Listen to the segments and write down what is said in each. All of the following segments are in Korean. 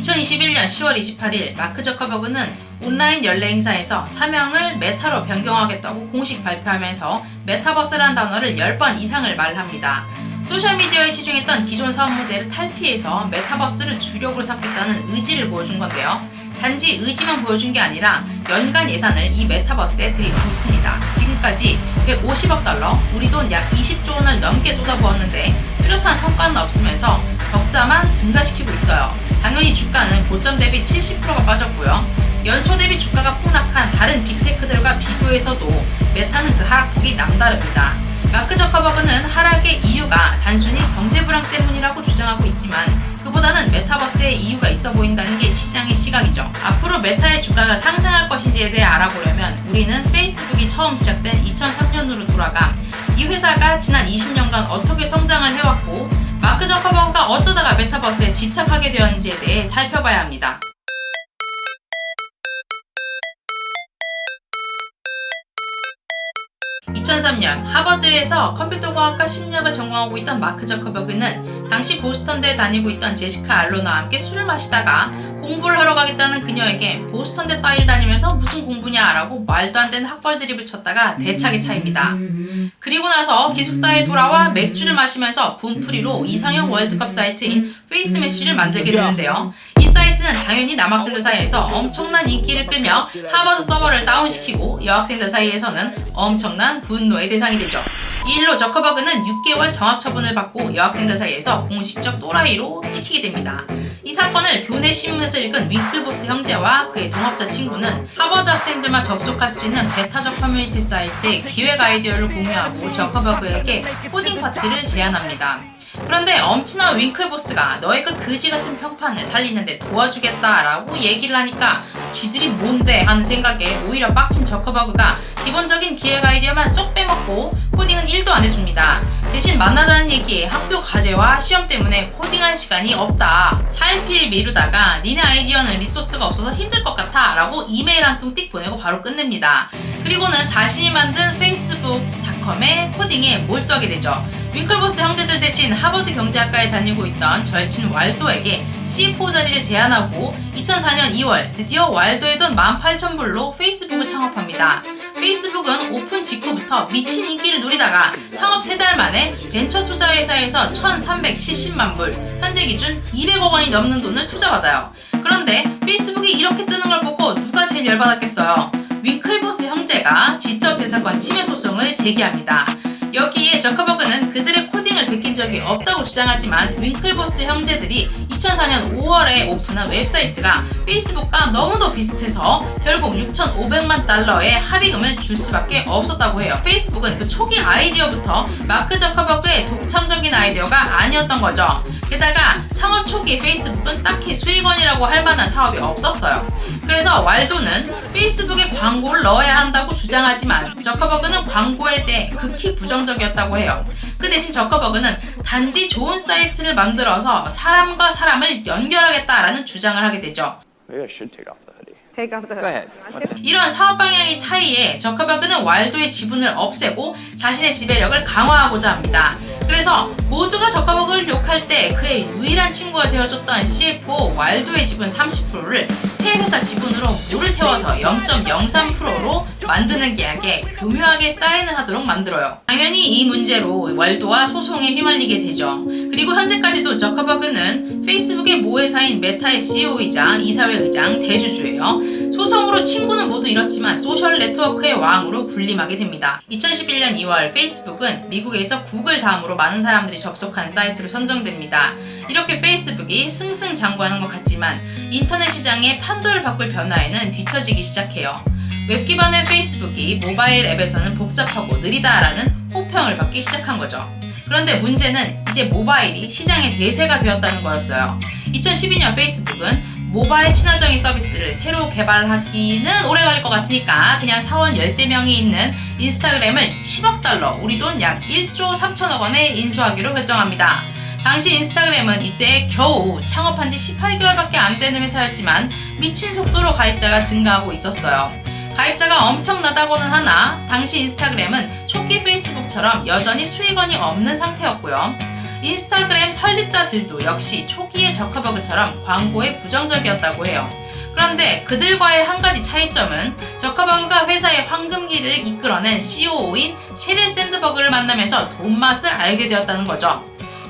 2021년 10월 28일 마크 저커버그는 온라인 연례 행사에서 사명을 메타로 변경하겠다고 공식 발표하면서 메타버스라는 단어를 10번 이상을 말합니다. 소셜미디어에 치중했던 기존 사업 모델을 탈피해서 메타버스를 주력으로 삼겠다는 의지를 보여준 건데요. 단지 의지만 보여준 게 아니라 연간 예산을 이 메타버스에 들이붓습니다. 지금까지 150억 달러, 우리 돈 약 20조 원을 넘게 쏟아부었는데 뚜렷한 성과는 없으면서 적자만 증가시키고 있어요. 당연히 주가는 고점 대비 70%가 빠졌고요. 연초 대비 주가가 폭락한 다른 빅테크들과 비교해서도 메타는 그 하락폭이 남다릅니다. 마크 저커버그는 하락의 이유가 단순히 경제 불황 때문이라고 주장하고 있지만 그보다는 메타버스에 이유가 있어 보인다는 게 시장의 시각이죠. 앞으로 메타의 주가가 상승할 것인지에 대해 알아보려면 우리는 페이스북이 처음 시작된 2003년으로 돌아가 이 회사가 지난 20년간 어떻게 성장을 해왔고 마크 저커버그가 어쩌다가 메타버스에 집착하게 되었는지에 대해 살펴봐야 합니다. 2003년 하버드에서 컴퓨터과학과 심리학을 전공하고 있던 마크 저커버그는 당시 보스턴대에 다니고 있던 제시카 알론과 함께 술을 마시다가 공부를 하러 가겠다는 그녀에게 보스턴대 따위를 다니면서 무슨 공부냐 라고 말도 안 되는 학벌 드립을 쳤다가 대차게 차입니다. 그리고 나서 기숙사에 돌아와 맥주를 마시면서 분풀이로 이상형 월드컵 사이트인 페이스매시를 만들게 되는데요. 이 사이트는 당연히 남학생들 사이에서 엄청난 인기를 끌며 하버드 서버를 다운시키고 여학생들 사이에서는 엄청난 분노의 대상이 되죠. 이 일로 저커버그는 6개월 정학 처분을 받고 여학생들 사이에서 공식적 또라이로 찍히게 됩니다. 이 사건을 교내 신문에서 읽은 윙클보스 형제와 그의 동업자 친구는 하버드 학생들만 접속할 수 있는 베타적 커뮤니티 사이트에 기획 아이디어를 공유하고 저커버그에게 코딩 파티를 제안합니다. 그런데 엄친한 윙클보스가 너의 그 그지 같은 평판을 살리는데 도와주겠다라고 얘기를 하니까 쥐들이 뭔데 하는 생각에 오히려 빡친 저커버그가 기본적인 기획 아이디어만 쏙 빼먹고 코딩은 1도 안 해줍니다. 대신 만나자는 얘기에 학교 과제와 시험 때문에 코딩할 시간이 없다. 차일피일 미루다가 니네 아이디어는 리소스가 없어서 힘들 것 같아 라고 이메일 한 통 띡 보내고 바로 끝냅니다. 그리고는 자신이 만든 페이스북닷컴의 코딩에 몰두하게 되죠. 윙클보스 형제들 대신 하버드 경제학과에 다니고 있던 절친 왈도에게 CFO 자리를 제안하고 2004년 2월 드디어 왈도의 돈 18,000불로 페이스북을 창업합니다. 페이스북은 오픈 직후부터 미친 인기를 누리다가 창업 3달 만에 벤처 투자 회사에서 1,370만 불, 현재 기준 200억 원이 넘는 돈을 투자받아요. 그런데 페이스북이 이렇게 뜨는 걸 보고 누가 제일 열받았겠어요? 윙클보스 형제가 지적재산권 침해 소송을 제기합니다. 여기에 저커버그는 그들의 코딩을 베낀 적이 없다고 주장하지만 윙클보스 형제들이 2004년 5월에 오픈한 웹사이트가 페이스북과 너무도 비슷해서 결국 6,500만 달러의 합의금을 줄 수밖에 없었다고 해요. 페이스북은 그 초기 아이디어부터 마크 저커버그의 독창적인 아이디어가 아니었던 거죠. 게다가 창업 초기 페이스북은 딱히 수익원이라고 할 만한 사업이 없었어요. 그래서 왈도는 페이스북에 광고를 넣어야 한다고 주장하지만 저커버그는 광고에 대해 극히 부정적이었다고 해요. 그 대신 저커버그는 단지 좋은 사이트를 만들어서 사람과 사람을 연결하겠다라는 주장을 하게 되죠. Maybe I should take off the hoodie. Take off the Go hood. ahead. 이런 사업 방향의 차이에 저커버그는 왈도의 지분을 없애고 자신의 지배력을 강화하고자 합니다. 그래서 모두가 저커버그를 욕할 때 그의 유일한 친구가 되어줬던 CFO 왈도의 지분 30%를 새 회사 지분으로 물을 태워서 0.03%로 만드는 계약에 교묘하게 사인을 하도록 만들어요. 당연히 이 문제로 왈도와 소송에 휘말리게 되죠. 그리고 현재까지도 저커버그는 페이스북의 모회사인 메타의 CEO이자 이사회 의장, 대주주예요. 소송으로 친구는 모두 잃었지만 소셜 네트워크의 왕으로 군림하게 됩니다. 2011년 2월 페이스북은 미국에서 구글 다음으로 많은 사람들이 접속한 사이트로 선정됩니다. 이렇게 페이스북이 승승장구하는 것 같지만 인터넷 시장의 판도를 바꿀 변화에는 뒤처지기 시작해요. 웹 기반의 페이스북이 모바일 앱에서는 복잡하고 느리다라는 호평을 받기 시작한 거죠. 그런데 문제는 이제 모바일이 시장의 대세가 되었다는 거였어요. 2012년 페이스북은 모바일 친화적인 서비스를 새로 개발하기는 오래 걸릴 것 같으니까 그냥 사원 13명이 있는 인스타그램을 10억 달러, 우리 돈 약 1조 3천억 원에 인수하기로 결정합니다. 당시 인스타그램은 이제 겨우 창업한 지 18개월밖에 안 되는 회사였지만 미친 속도로 가입자가 증가하고 있었어요. 가입자가 엄청나다고는 하나 당시 인스타그램은 초기 페이스북처럼 여전히 수익원이 없는 상태였고요. 인스타그램 설립자들도 역시 초기의 저커버그처럼 광고에 부정적이었다고 해요. 그런데 그들과의 한 가지 차이점은 저커버그가 회사의 황금기를 이끌어낸 COO인 sheryl 샌드버그를 만나면서 돈맛을 알게 되었다는 거죠.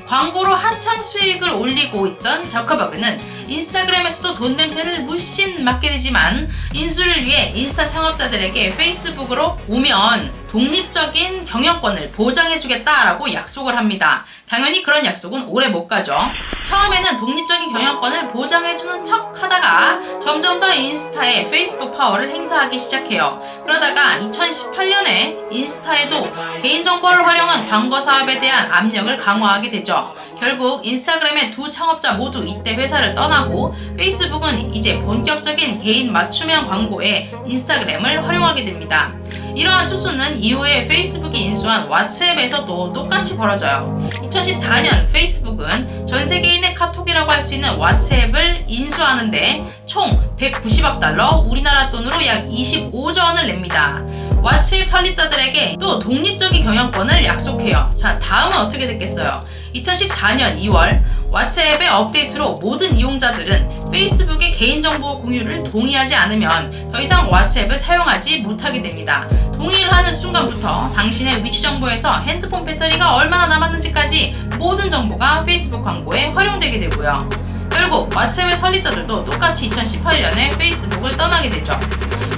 광고로 한창 수익을 올리고 있던 저커버그는 인스타그램에서도 돈 냄새를 물씬 맡게 되지만 인수를 위해 인스타 창업자들에게 페이스북으로 오면 독립적인 경영권을 보장해주겠다라고 약속을 합니다. 당연히 그런 약속은 오래 못 가죠. 처음에는 독립적인 경영권을 보장해주는 척 하다가 점점 더 인스타에 페이스북 파워를 행사하기 시작해요. 그러다가 2018년에 인스타에도 개인정보를 활용한 광고 사업에 대한 압력을 강화하게 되죠. 결국 인스타그램의 두 창업자 모두 이때 회사를 떠나고 페이스북은 이제 본격적인 개인 맞춤형 광고에 인스타그램을 활용하게 됩니다. 이러한 수순은 이후에 페이스북이 인수한 왓츠앱에서도 똑같이 벌어져요. 2014년 페이스북은 전 세계인의 카톡이라고 할 수 있는 왓츠앱을 인수하는데 총 190억 달러, 우리나라 돈으로 약 25조 원을 냅니다. 왓츠앱 설립자들에게 또 독립적인 경영권을 약속해요. 자, 다음은 어떻게 됐겠어요? 2014년 2월 왓츠앱의 업데이트로 모든 이용자들은 페이스북의 개인정보 공유를 동의하지 않으면 더 이상 왓츠앱을 사용하지 못하게 됩니다. 동의를 하는 순간부터 당신의 위치 정보에서 핸드폰 배터리가 얼마나 남았는지까지 모든 정보가 페이스북 광고에 활용되게 되고요. 결국 왓츠앱의 설립자들도 똑같이 2018년에 페이스북을 떠나게 되죠.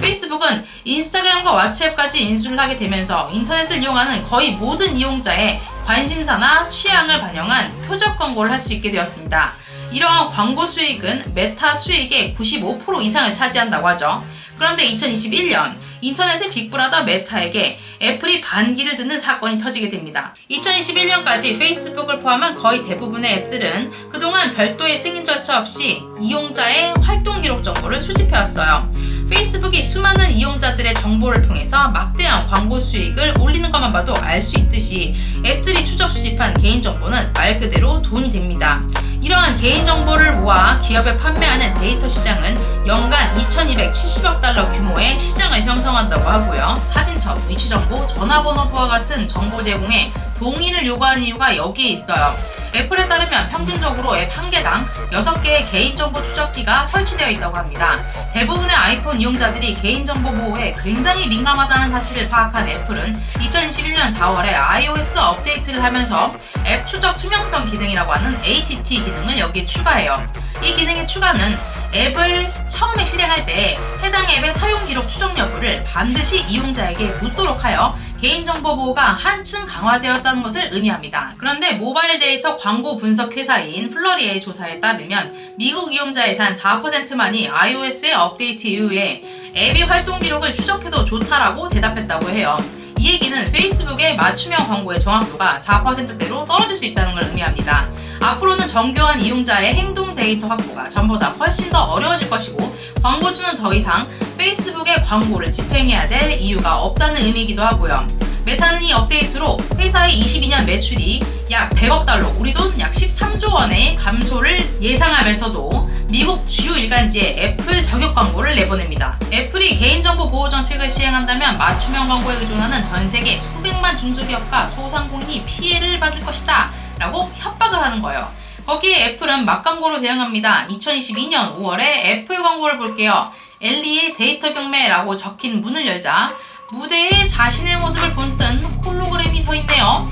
페이스북은 인스타그램과 왓츠앱까지 인수를 하게 되면서 인터넷을 이용하는 거의 모든 이용자의 관심사나 취향을 반영한 표적 광고를 할 수 있게 되었습니다. 이러한 광고 수익은 메타 수익의 95% 이상을 차지한다고 하죠. 그런데 2021년 인터넷의 빅브라더 메타에게 애플이 반기를 드는 사건이 터지게 됩니다. 2021년까지 페이스북을 포함한 거의 대부분의 앱들은 그동안 별도의 승인 절차 없이 이용자의 활동 기록 정보를 수집해왔어요. 페이스북이 수많은 이용자들의 정보를 통해서 막대한 광고 수익을 올리는 것만 봐도 알 수 있듯이 앱들이 추적 수집한 개인정보는 말 그대로 돈이 됩니다. 이러한 개인정보를 모아 기업에 판매하는 데이터 시장은 연간 2270억 달러 규모의 시장을 형성한다고 하고요. 사진첩, 위치정보, 전화번호부와 같은 정보 제공에 동의를 요구하는 이유가 여기에 있어요. 애플에 따르면 평균적으로 앱 한 개당 6개의 개인정보 추적기가 설치되어 있다고 합니다. 대부분의 아이폰 이용자들이 개인정보 보호에 굉장히 민감하다는 사실을 파악한 애플은 2021년 4월에 iOS 업데이트를 하면서 앱 추적 투명성 기능이라고 하는 ATT 기능을 여기에 추가해요. 이 기능의 추가는 앱을 처음에 실행할 때 해당 앱의 사용 기록 추적 여부를 반드시 이용자에게 묻도록 하여 개인정보 보호가 한층 강화되었다는 것을 의미합니다. 그런데 모바일 데이터 광고 분석 회사인 플러리의 조사에 따르면 미국 이용자의 단 4%만이 iOS의 업데이트 이후에 앱의 활동 기록을 추적해도 좋다라고 대답했다고 해요. 이 얘기는 페이스북의 맞춤형 광고의 정확도가 4%대로 떨어질 수 있다는 걸 의미합니다. 앞으로는 정교한 이용자의 행동 데이터 확보가 전보다 훨씬 더 어려워질 것이고 광고주는 더 이상 페이스북의 광고를 집행해야 될 이유가 없다는 의미이기도 하고요. 메타는 이 업데이트로 회사의 22년 매출이 약 100억 달러, 우리 돈 약 13조 원의 감소를 예상하면서도 미국 주요 일간지에 애플 저격 광고를 내보냅니다. 애플이 개인정보 보호 정책을 시행한다면 맞춤형 광고에 의존하는 전 세계 수백만 중소기업과 소상공인이 피해를 받을 것이다 라고 협박을 하는 거예요. 거기에 애플은 막광고로 대응합니다. 2022년 5월에 애플 광고를 볼게요. 엘리의 데이터 경매라고 적힌 문을 열자 무대에 자신의 모습을 본뜬 홀로그램이 서 있네요.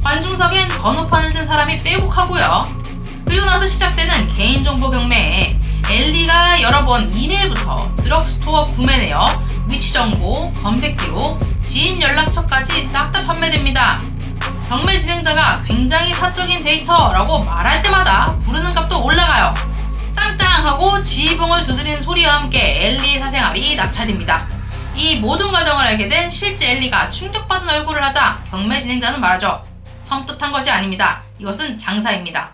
관중석엔 번호판을 든 사람이 빼곡하고요. 그리고 나서 시작되는 개인정보 경매에 엘리가 여러 번 이메일부터 드럭스토어 구매 내역, 위치정보, 검색기록, 지인 연락처까지 싹 다 판매됩니다. 경매 진행자가 굉장히 사적인 데이터라고 말할 때마다 부르는 값도 올라가요. 땅땅 하고 지휘봉을 두드리는 소리와 함께 엘리의 사생활이 낙찰됩니다. 이 모든 과정을 알게 된 실제 엘리가 충격받은 얼굴을 하자 경매 진행자는 말하죠. 섬뜩한 것이 아닙니다. 이것은 장사입니다.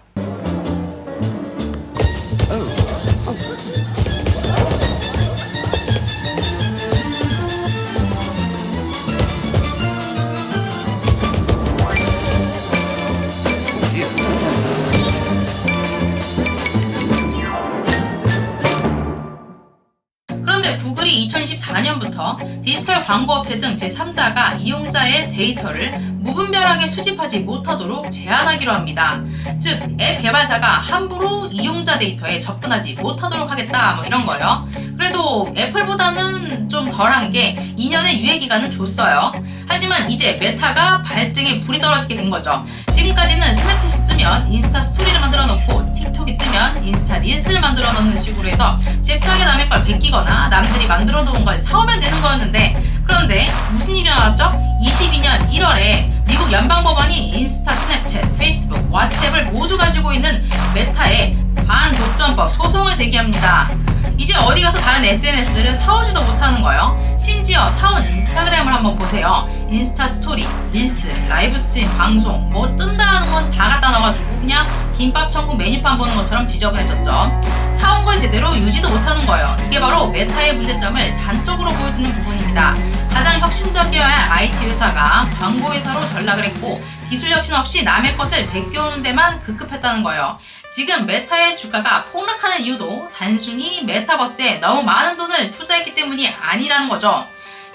그런데 구글이 2024년부터 디지털 광고업체 등 제3자가 이용자의 데이터를 무분별하게 수집하지 못하도록 제한하기로 합니다. 즉, 앱 개발사가 함부로 이용자 데이터에 접근하지 못하도록 하겠다, 뭐 이런 거요. 그래도 애플보다는 좀 덜한 게 2년의 유예기간은 줬어요. 하지만 이제 메타가 발등에 불이 떨어지게 된 거죠. 지금까지는 스냅챗이 뜨면 인스타 스토리를 만들어 놓고 틱톡이 뜨면 인스타 릴스를 만들어 놓는 식으로 해서 잽싸게 남의 걸 베끼거나 남들이 만들어 놓은 걸 사오면 되는 거였는데, 그런데 무슨 일이 나왔죠? 22년 1월에 미국 연방법원이 인스타, 스냅챗, 페이스북, 왓츠앱을 모두 가지고 있는 메타에 반독점법 소송을 제기합니다. 이제 어디 가서 다른 SNS를 사오지도 못하는 거예요. 심지어 사온 인스타그램을 한번 보세요. 인스타 스토리, 릴스, 라이브 스트림, 방송 뭐 뜬다는 건 다 갖다 넣어가지고 그냥 김밥 천국 메뉴판 보는 것처럼 지저분해졌죠. 사온 걸 제대로 유지도 못하는 거예요. 이게 바로 메타의 문제점을 단적으로 보여주는 부분입니다. 가장 혁신적이어야 할 IT 회사가 광고 회사로 전락을 했고 기술 혁신 없이 남의 것을 베껴오는 데만 급급했다는 거예요. 지금 메타의 주가가 폭락하는 이유도 단순히 메타버스에 너무 많은 돈을 투자했기 때문이 아니라는 거죠.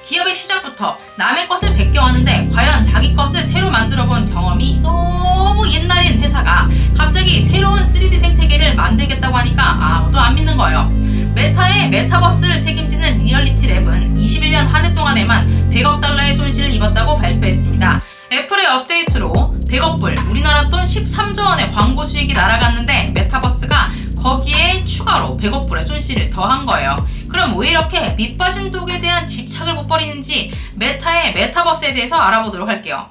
기업의 시작부터 남의 것을 베껴왔는데 과연 자기 것을 새로 만들어본 경험이 너무 옛날인 회사가 갑자기 새로운 3D 생태계를 만들겠다고 하니까 아무도 안 믿는 거예요. 메타의 메타버스를 책임지는 리얼리티 랩은 21년 한 해 동안에만 100억 달러의 손실을 입었다고 발표했습니다. 애플의 업데이트로 100억 불, 우리나라 돈 13조 원의 광고 수익이 날아갔는데 메타버스가 거기에 추가로 100억 불의 손실을 더한 거예요. 그럼 왜 이렇게 밑빠진 독에 대한 집착을 못 버리는지 메타의 메타버스에 대해서 알아보도록 할게요.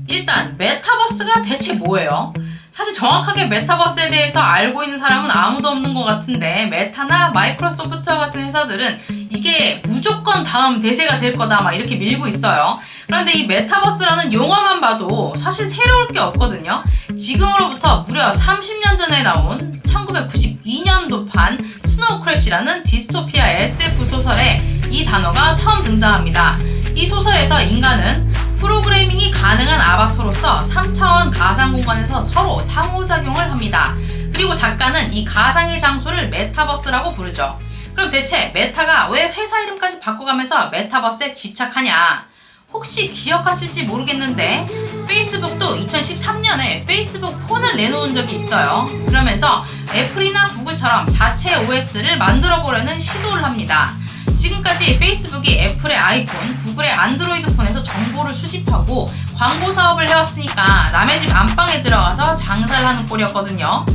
일단 메타버스가 대체 뭐예요? 사실 정확하게 메타버스에 대해서 알고 있는 사람은 아무도 없는 것 같은데 메타나 마이크로소프트와 같은 회사들은 이게 무조건 다음 대세가 될 거다 막 이렇게 밀고 있어요. 그런데 이 메타버스라는 용어만 봐도 사실 새로울 게 없거든요. 지금으로부터 무려 30년 전에 나온 1992년도판 스노우 크래시라는 디스토피아 SF 소설에 이 단어가 처음 등장합니다. 이 소설에서 인간은 프로그래밍이 가능한 아바타로서 3차원 가상 공간에서 서로 상호작용을 합니다. 그리고 작가는 이 가상의 장소를 메타버스라고 부르죠. 그럼 대체 메타가 왜 회사 이름까지 바꿔가면서 메타버스에 집착하냐? 혹시 기억하실지 모르겠는데 페이스북도 2013년에 페이스북 폰을 내놓은 적이 있어요. 그러면서 애플이나 구글처럼 자체 OS를 만들어 보려는 시도를 합니다. 지금까지 페이스북이 애플의 아이폰, 구글의 안드로이드 폰에서 정보를 수집하고 광고 사업을 해왔으니까 남의 집 안방에 들어가서 장사를 하는 꼴이었거든요.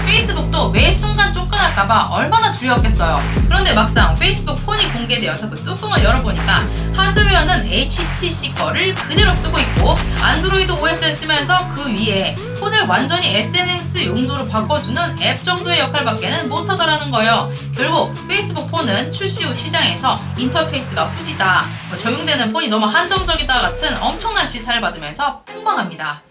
페이스북도 매 순간 쫓겨날까봐 얼마나 두려웠겠어요. 그런데 막상 페이스북 폰이 공개되어서 그 뚜껑을 열어보니까 하드웨어는 HTC 거를 그대로 쓰고 있고 안드로이드 OS를 쓰면서 그 위에 폰을 완전히 SNS 용도로 바꿔주는 앱 정도의 역할밖에는 못하더라는 거예요. 결국 페이스북 폰은 출시 후 시장에서 인터페이스가 후지다, 적용되는 폰이 너무 한정적이다 같은 엄청난 질타를 받으면서 폭망합니다.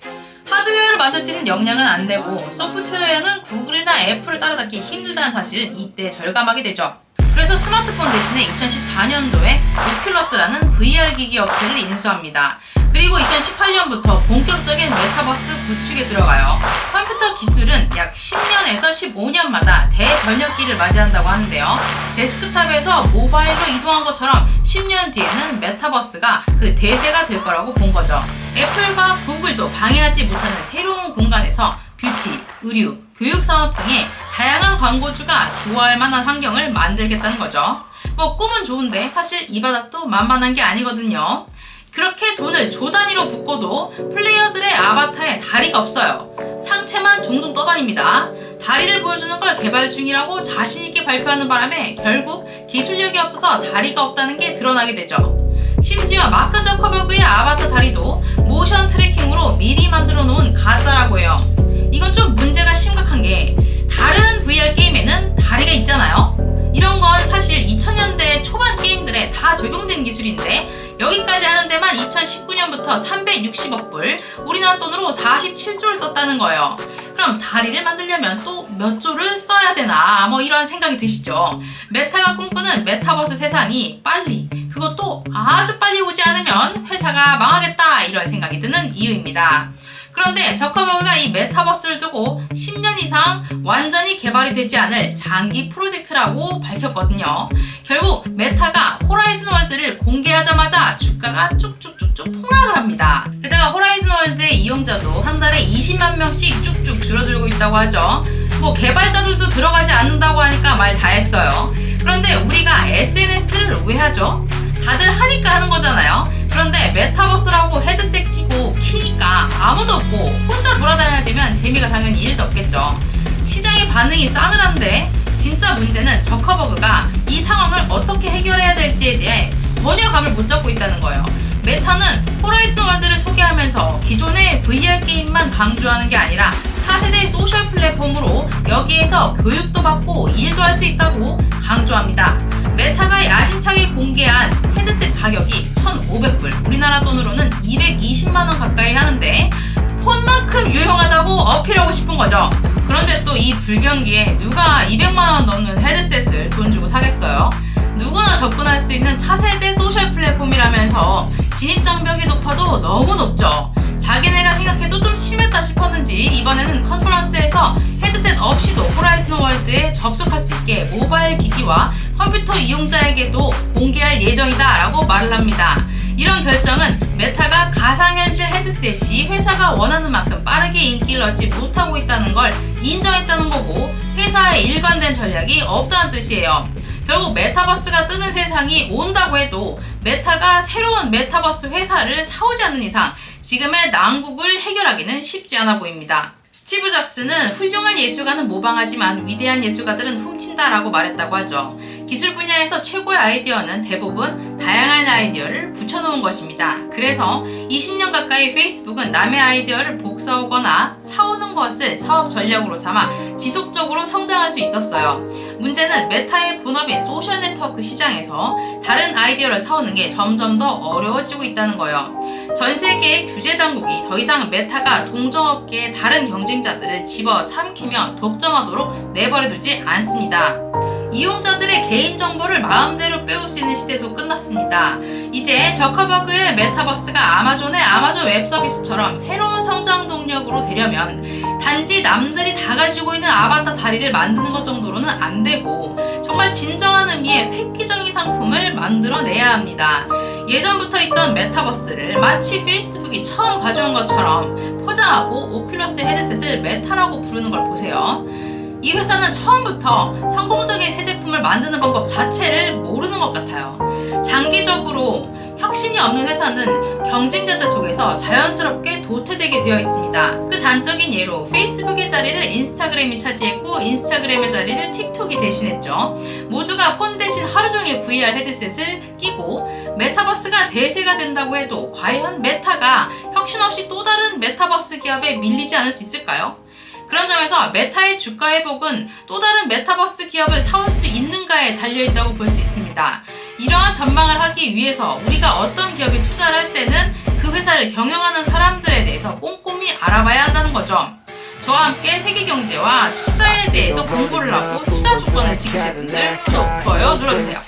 하드웨어를 만들 수 있는 역량은 안 되고 소프트웨어는 구글이나 애플을 따라잡기 힘들다는 사실 이때 절감하게 되죠. 그래서 스마트폰 대신에 2014년도에 오큘러스라는 VR 기기 업체를 인수합니다. 그리고 2018년부터 본격적인 메타버스 구축에 들어가요. 컴퓨터 기술은 약 10년에서 15년마다 대변혁기를 맞이한다고 하는데요. 데스크탑에서 모바일로 이동한 것처럼 10년 뒤에는 메타버스가 그 대세가 될 거라고 본 거죠. 애플과 구글도 방해하지 못하는 새로운 공간에서 뷰티, 의류, 교육산업 등의 다양한 광고주가 좋아할 만한 환경을 만들겠다는 거죠. 뭐 꿈은 좋은데 사실 이 바닥도 만만한 게 아니거든요. 그렇게 돈을 조 단위로 붓고도 플레이어들의 아바타에 다리가 없어요. 상체만 둥둥 떠다닙니다. 다리를 보여주는 걸 개발 중이라고 자신있게 발표하는 바람에 결국 기술력이 없어서 다리가 없다는 게 드러나게 되죠. 심지어 마크 저커버그의 아바타 다리도 모션 트래킹으로 미리 만들어 놓은 가짜라고 해요. 이건 좀 문제가 심각한 게 다른 VR 게임에는 다리가 있잖아요. 이런 건 사실 2000년대 초반 게임들에 다 적용된 기술인데 여기까지 하는 데만 2019년부터 360억 불, 우리나라 돈으로 47조를 썼다는 거예요. 그럼 다리를 만들려면 또 몇 조를 써야 되나 뭐 이런 생각이 드시죠. 메타가 꿈꾸는 메타버스 세상이 빨리, 그것도 아주 빨리 오지 않으면 회사가 망하겠다 이런 생각이 드는 이유입니다. 그런데 저커버그가 이 메타버스를 두고 10년 이상 완전히 개발이 되지 않을 장기 프로젝트라고 밝혔거든요. 결국 메타가 호라이즌 월드를 공개하자마자 주가가 쭉쭉쭉쭉 폭락을 합니다. 게다가 호라이즌 월드의 이용자도 한 달에 20만 명씩 쭉쭉 줄어들고 있다고 하죠. 뭐 개발자들도 들어가지 않는다고 하니까 말 다 했어요. 그런데 우리가 SNS를 왜 하죠? 다들 하니까 하는 거잖아요. 그런데 메타버스라고 헤드셋 끼고 키니까 아무도 없고 혼자 돌아다녀야 되면 재미가 당연히 1도 없겠죠. 시장의 반응이 싸늘한데 진짜 문제는 저커버그가 이 상황을 어떻게 해결해야 될지에 대해 전혀 감을 못 잡고 있다는 거예요. 메타는 호라이즌 월드를 소개하면서 기존의 VR 게임만 강조하는 게 아니라 4세대 소셜 플랫폼으로 여기에서 교육도 받고 일도 할 수 있다고 강조합니다. 메타가 야심차게 공개한 헤드셋 가격이 1,500불, 우리나라 돈으로는 220만원 가까이 하는데 폰만큼 유용하다고 어필하고 싶은 거죠. 그런데 또 이 불경기에 누가 200만원 넘는 헤드셋을 돈 주고 사겠어요? 누구나 접근할 수 있는 차세대 소셜 플랫폼이라면서 진입장벽이 높아도 너무 높죠. 자기네가 생각해도 좀 심했다 싶었는지 이번에는 컨퍼런스에서 헤드셋 없이도 호라이즌 월드에 접속할 수 있게 모바일 기기와 컴퓨터 이용자에게도 공개할 예정이다 라고 말을 합니다. 이런 결정은 메타가 가상현실 헤드셋이 회사가 원하는 만큼 빠르게 인기를 얻지 못하고 있다는 걸 인정했다는 거고 회사의 일관된 전략이 없다는 뜻이에요. 결국 메타버스가 뜨는 세상이 온다고 해도 메타가 새로운 메타버스 회사를 사오지 않는 이상 지금의 난국을 해결하기는 쉽지 않아 보입니다. 스티브 잡스는 훌륭한 예술가는 모방하지만 위대한 예술가들은 훔친다라고 말했다고 하죠. 기술 분야에서 최고의 아이디어는 대부분 다양한 아이디어를 붙여놓은 것입니다. 그래서 20년 가까이 페이스북은 남의 아이디어를 복사하거나 사오는 것을 사업 전략으로 삼아 지속적으로 성장할 수 있었어요. 문제는 메타의 본업인 소셜 네트워크 시장에서 다른 아이디어를 사오는 게 점점 더 어려워지고 있다는 거예요. 전 세계의 규제 당국이 더 이상 메타가 동종업계의 다른 경쟁자들을 집어삼키며 독점하도록 내버려두지 않습니다. 이용자들의 개인정보를 마음대로 빼올 수 있는 시대도 끝났습니다. 이제 저커버그의 메타버스가 아마존의 아마존 웹 서비스처럼 새로운 성장 동력으로 되려면 단지 남들이 다 가지고 있는 아바타 다리를 만드는 것 정도로는 안 되고 정말 진정한 의미의 획기적인 상품을 만들어내야 합니다. 예전부터 있던 메타버스를 마치 페이스북이 처음 가져온 것처럼 포장하고 오큘러스 헤드셋을 메타라고 부르는 걸 보세요. 이 회사는 처음부터 성공적인 새 제품을 만드는 방법 자체를 모르는 것 같아요. 장기적으로 혁신이 없는 회사는 경쟁자들 속에서 자연스럽게 도태되게 되어 있습니다. 그 단적인 예로 페이스북의 자리를 인스타그램이 차지했고 인스타그램의 자리를 틱톡이 대신했죠. 모두가 폰 대신 하루 종일 VR 헤드셋을 끼고 메타버스가 대세가 된다고 해도 과연 메타가 혁신 없이 또 다른 메타버스 기업에 밀리지 않을 수 있을까요? 그런 점에서 메타의 주가 회복은 또 다른 메타버스 기업을 사올 수 있는가에 달려있다고 볼 수 있습니다. 이러한 전망을 하기 위해서 우리가 어떤 기업에 투자를 할 때는 그 회사를 경영하는 사람들에 대해서 꼼꼼히 알아봐야 한다는 거죠. 저와 함께 세계경제와 투자에 대해서 공부를 하고 투자 조건을 지키실 분들 구독, 좋아요 눌러주세요.